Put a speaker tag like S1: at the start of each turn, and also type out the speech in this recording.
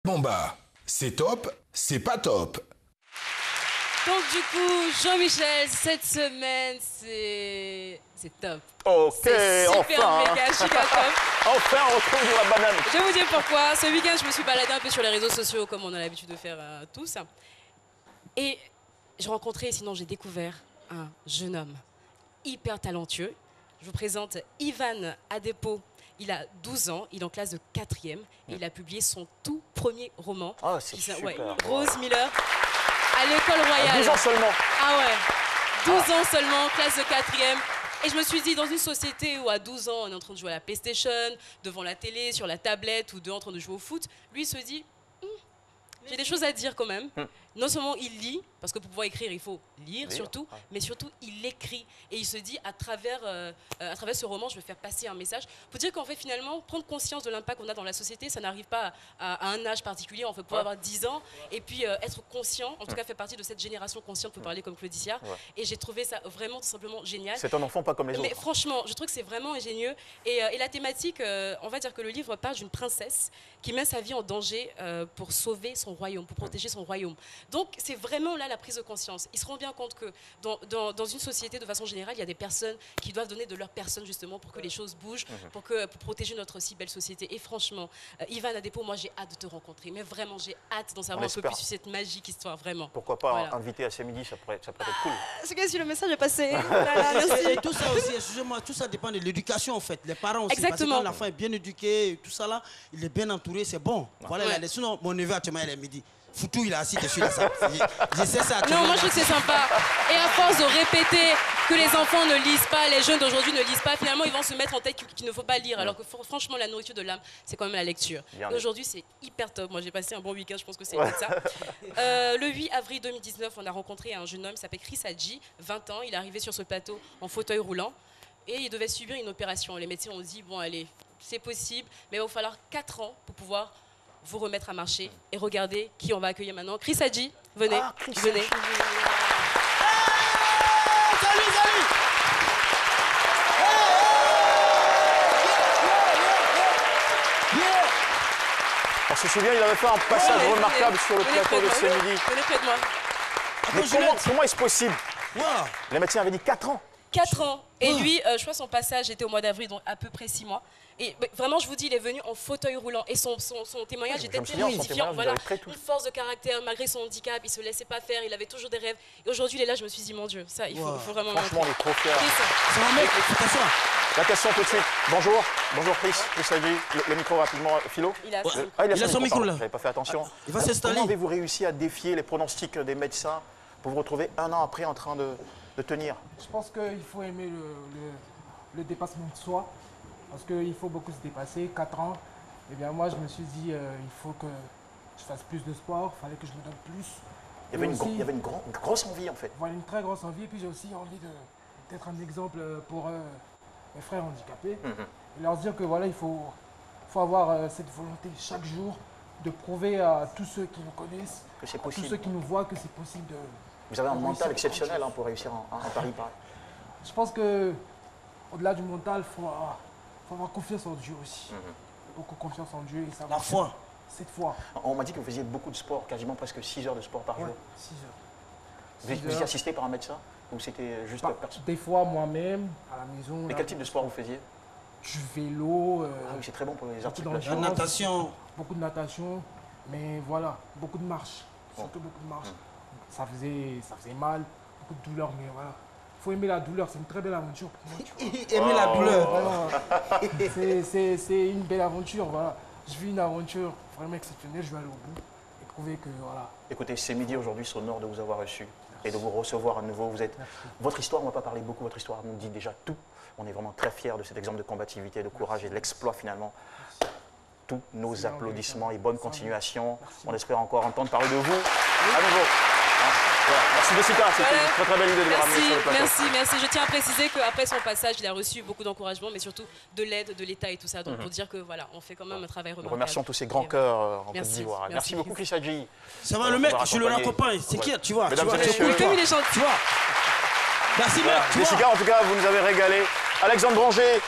S1: Bon bah, c'est top, c'est pas top.
S2: Donc du coup, Jean-Michel, cette semaine, c'est top.
S3: Ok,
S2: c'est super
S3: enfin.
S2: méga giga top.
S3: Enfin, on retrouve de la banane.
S2: Je vais vous dire pourquoi. Ce week-end, je me suis baladée un peu sur les réseaux sociaux, comme on a l'habitude de faire tous. Et j'ai rencontré, sinon j'ai découvert un jeune homme hyper talentueux. Je vous présente Ivan Adepo. Il a 12 ans, il est en classe de 4e et il a publié son tout premier roman.
S3: Ah, c'est super.
S2: Rose Miller, à l'école royale.
S3: 12 ans seulement.
S2: Ah ouais, 12 ans seulement, classe de 4e. Et je me suis dit, dans une société où à 12 ans, on est en train de jouer à la PlayStation, devant la télé, sur la tablette ou dehors en train de jouer au foot, lui il se dit, j'ai des choses à dire quand même. Non seulement il lit, parce que pour pouvoir écrire, il faut lire surtout, mais surtout il écrit. Et il se dit, à travers ce roman, je vais faire passer un message. Pour dire qu'en fait, finalement, prendre conscience de l'impact qu'on a dans la société, ça n'arrive pas à un âge particulier. On peut pouvoir avoir 10 ans et puis être conscient, en tout cas faire partie de cette génération consciente pour parler comme Claude-Iciard. Et j'ai trouvé ça vraiment tout simplement génial.
S3: C'est un enfant pas comme les autres.
S2: Mais franchement, je trouve que c'est vraiment ingénieux. Et la thématique, on va dire que le livre parle d'une princesse qui met sa vie en danger pour sauver son royaume, pour protéger son royaume. Donc c'est vraiment là la prise de conscience. Ils se rendent bien compte que dans une société de façon générale, il y a des personnes qui doivent donner de leur personne justement pour que les choses bougent, pour protéger notre si belle société. Et franchement, Ivan Adepo, moi j'ai hâte de te rencontrer. Mais vraiment, j'ai hâte d'en savoir un peu plus sur cette magique histoire, vraiment.
S3: Pourquoi pas inviter à ce midi, ça pourrait être cool.
S2: C'est que si le message est passé.
S4: Merci. Et tout ça aussi, excusez-moi, tout ça dépend de l'éducation en fait. Les parents aussi.
S2: Exactement.
S4: Parce que quand l'enfant est bien éduqué, tout ça là, il est bien entouré, c'est bon. Voilà, sinon mon neveu actuellement il est midi. Foutou, il est assis dessus là. Je sais ça.
S2: Non, moi je trouve que c'est sympa. Et à force de répéter que les enfants ne lisent pas, les jeunes d'aujourd'hui ne lisent pas, finalement ils vont se mettre en tête qu'il ne faut pas lire. Alors que franchement, la nourriture de l'âme, c'est quand même la lecture. Et aujourd'hui, c'est hyper top. Moi j'ai passé un bon week-end, je pense que c'est ça. Le 8 avril 2019, on a rencontré un jeune homme, il s'appelle Chris Hadji, 20 ans. Il est arrivé sur ce plateau en fauteuil roulant et il devait subir une opération. Les médecins ont dit, bon allez, c'est possible, mais il va falloir 4 ans pour pouvoir vous remettre à marcher. Et regardez qui on va accueillir maintenant. Chris Hadji, venez, venez.
S4: Salut.
S3: On se souvient, il avait fait un passage remarquable sur le plateau de ce midi.
S2: Venez près de moi.
S3: Mais comment est-ce possible? Les médecins avaient dit 4 ans.
S2: 4 ans. Et lui, je crois que son passage était au mois d'avril, donc à peu près 6 mois. Et vraiment, je vous dis, il est venu en fauteuil roulant. Et son témoignage était très édifiant. Voilà. Une force de caractère, malgré son handicap, il ne se laissait pas faire, il avait toujours des rêves. Et aujourd'hui, il est là, je me suis dit, mon Dieu, ça, il faut vraiment...
S3: Franchement, on est trop fiers.
S4: C'est mon mec, attention.
S3: La question tout de suite. Bonjour Chris Hadji. Le micro rapidement, Philo.
S2: Il a
S4: son micro là.
S3: J'avais pas fait attention.
S4: Il va s'installer.
S3: Comment avez-vous réussi à défier les pronostics des médecins pour vous retrouver 1 an après en train de tenir?
S5: Je pense qu'il faut aimer le dépassement de soi, parce qu'il faut beaucoup se dépasser. 4 ans, et bien moi je me suis dit il faut que je fasse plus de sport, il fallait que je me donne plus.
S3: Il y avait une grosse envie en fait.
S5: Voilà, une très grosse envie, et puis j'ai aussi envie d'être un exemple pour mes frères handicapés, et leur dire que voilà, il faut avoir cette volonté chaque jour de prouver à tous ceux qui nous connaissent, à tous ceux qui nous voient que c'est possible de...
S3: Vous avez un mental exceptionnel pour réussir un pari pareil.
S5: Je pense que au-delà du mental, il faut avoir confiance en Dieu aussi. Beaucoup confiance en Dieu et savoir.
S4: La foi.
S5: Cette foi.
S3: On m'a dit que vous faisiez beaucoup de sport, quasiment presque 6 heures de sport par jour.
S5: 6 heures.
S3: Vous étiez assisté par un médecin ou c'était juste personne?
S5: Des fois moi-même, à la maison.
S3: Mais quel type de sport vous faisiez?
S5: Du vélo.
S3: Ah oui, c'est très bon pour les articulations.
S4: La natation.
S5: Beaucoup de natation, mais voilà, beaucoup de marche. Surtout beaucoup de marche. Ça faisait mal, beaucoup de douleur, mais voilà. Il faut aimer la douleur, c'est une très belle aventure pour moi.
S4: Aimer la douleur.
S5: C'est une belle aventure, voilà. Je vis une aventure vraiment exceptionnelle, je vais aller au bout et prouver que voilà.
S3: Écoutez, c'est midi aujourd'hui, c'est un honneur de vous avoir reçu et de vous recevoir à nouveau. Votre histoire, on ne va pas parler beaucoup, votre histoire nous dit déjà tout. On est vraiment très fiers de cet exemple de combativité, de courage et de l'exploit finalement. Tous nos applaudissements et bonne continuation. On espère encore entendre parler de vous à nouveau. Merci Jessica, c'était une très très belle idée de le ramener sur le plateau.
S2: Merci. Je tiens à préciser qu'après son passage, il a reçu beaucoup d'encouragement, mais surtout de l'aide de l'État et tout ça. Donc pour dire que voilà, on fait quand même un travail remarquable.
S3: Nous remercions tous ces grands cœurs en Côte d'Ivoire. Merci beaucoup Chris Hadji.
S4: Ça va le mec, je le raccompagne. C'est qui, tu vois?
S3: Mesdames et messieurs,
S2: comme il est gentil.
S4: Tu vois? Merci mec.
S3: Jessica, en tout cas, vous nous avez régalé. Alexandre Branger,